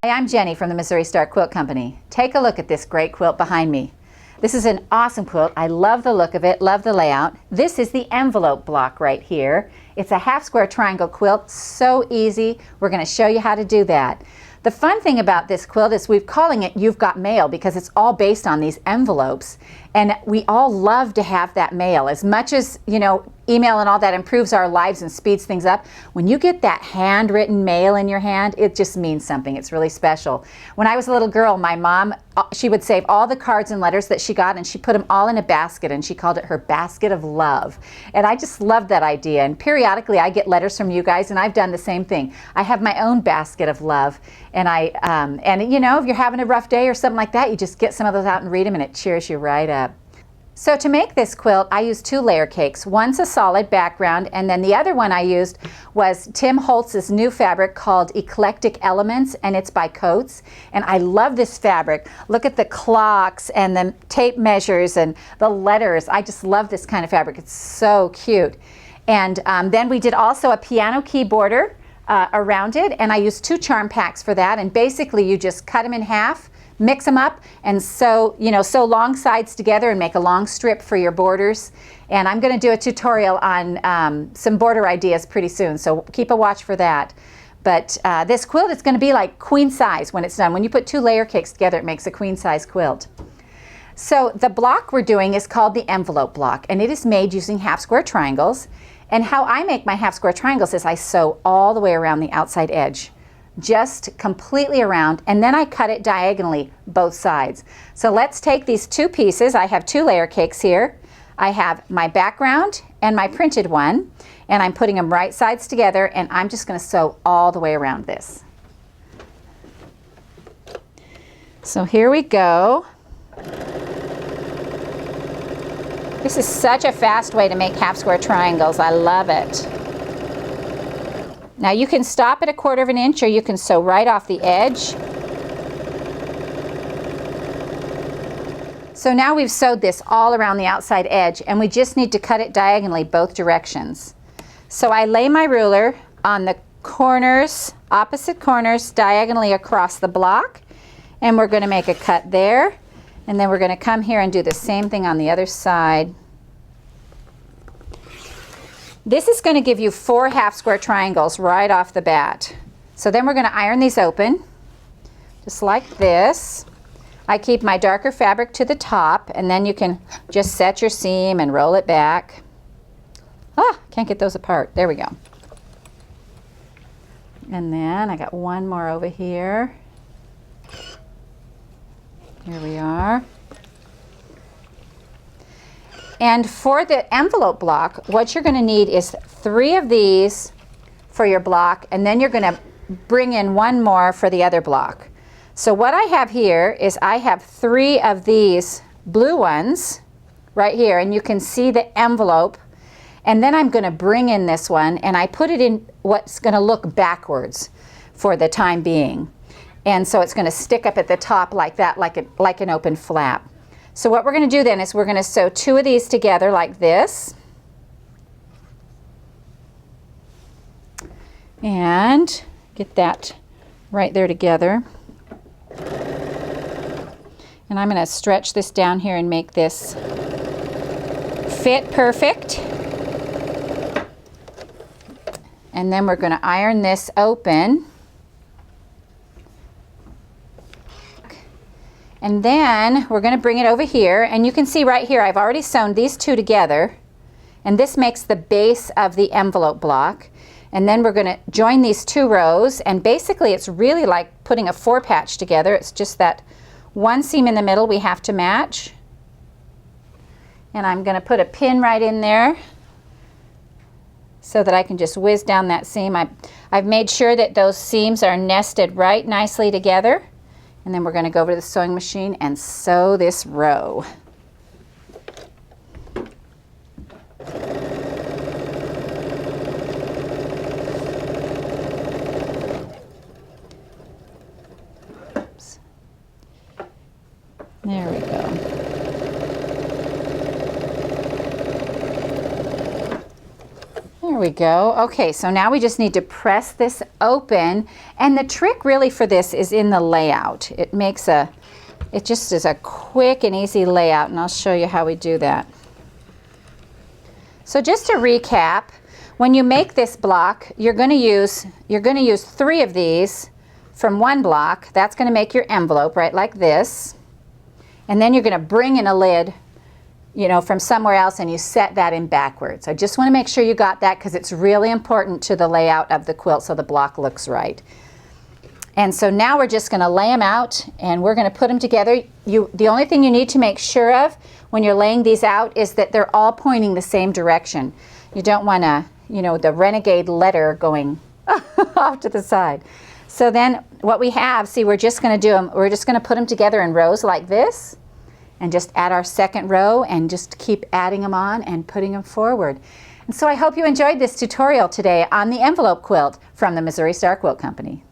Hi, I'm Jenny from the Missouri Star Quilt Company. Take a look at this great quilt behind me. This is an awesome quilt. I love the look of it, love the layout. This is the envelope block right here. It's a half square triangle quilt, so easy. We're going to show you how to do that. The fun thing about this quilt is we're calling it You've Got Mail because it's all based on these envelopes. And we all love to have that mail. As much as, you know, email and all that improves our lives and speeds things up, when you get that handwritten mail in your hand, it just means something. It's really special. When I was a little girl, my mom, she would save all the cards and letters that she got and she put them all in a basket and she called it her basket of love. And I just loved that idea. And periodically I get letters from you guys and I've done the same thing. I have my own basket of love. And and you know, if you're having a rough day or something like that, you just get some of those out and read them and it cheers you right up. So to make this quilt, I used 2 layer cakes. One's a solid background, and then the other one I used was Tim Holtz's new fabric called Eclectic Elements, and it's by Coats. And I love this fabric. Look at the clocks and the tape measures and the letters. I just love this kind of fabric. It's so cute. And then we did also a piano key border around it, and I used 2 charm packs for that. And basically you just cut them in half, mix them up, and sew long sides together and make a long strip for your borders. And I'm going to do a tutorial on some border ideas pretty soon, so keep a watch for that. But this quilt is going to be like queen size when it's done. When you put 2 layer cakes together, it makes a queen size quilt. So the block we're doing is called the envelope block, and it is made using half square triangles. And how I make my half square triangles is I sew all the way around the outside edge, just completely around, and then I cut it diagonally both sides. So let's take these 2 pieces. I have 2 layer cakes here. I have my background and my printed one, and I'm putting them right sides together, and I'm just going to sew all the way around this. So here we go. This is such a fast way to make half square triangles. I love it. Now you can stop at 1/4 inch or you can sew right off the edge. So now we've sewed this all around the outside edge and we just need to cut it diagonally both directions. So I lay my ruler on the corners, opposite corners, diagonally across the block, and we're going to make a cut there, and then we're going to come here and do the same thing on the other side. This is going to give you 4 half square triangles right off the bat. So then we're going to iron these open, just like this. I keep my darker fabric to the top, and then you can just set your seam and roll it back. Can't get those apart. There we go. And then I got one more over here. Here we are. And for the envelope block, what you're going to need is 3 of these for your block, and then you're going to bring in 1 more for the other block. So what I have here is I have 3 of these blue ones right here, and you can see the envelope. And then I'm going to bring in this one, and I put it in what's going to look backwards for the time being. And so it's going to stick up at the top like that, like an open flap. So what we're going to do then is we're going to sew 2 of these together like this. And get that right there together. And I'm going to stretch this down here and make this fit perfect. And then we're going to iron this open. And then we're going to bring it over here, and you can see right here I've already sewn these 2 together, and this makes the base of the envelope block. And then we're going to join these 2 rows, and basically it's really like putting a 4 patch together. It's just that 1 seam in the middle we have to match. And I'm going to put a pin right in there so that I can just whiz down that seam. I've made sure that those seams are nested right nicely together. And then we're going to go over to the sewing machine and sew this row. Oops. There we go. There we go. Okay, so now we just need to press this open, and the trick really for this is in the layout. It just is a quick and easy layout, and I'll show you how we do that. So just to recap, when you make this block, you're going to use 3 of these from one block. That's going to make your envelope right like this, and then you're going to bring in a lid, you know, from somewhere else, and you set that in backwards. I just want to make sure you got that because it's really important to the layout of the quilt so the block looks right. And so now we're just going to lay them out, and we're going to put them together. The only thing you need to make sure of when you're laying these out is that they're all pointing the same direction. You don't want to, you know, the renegade letter going off to the side. So then what we have, see, we're just going to put them together in rows like this, and just add our second row and just keep adding them on and putting them forward. And so I hope you enjoyed this tutorial today on the envelope quilt from the Missouri Star Quilt Company.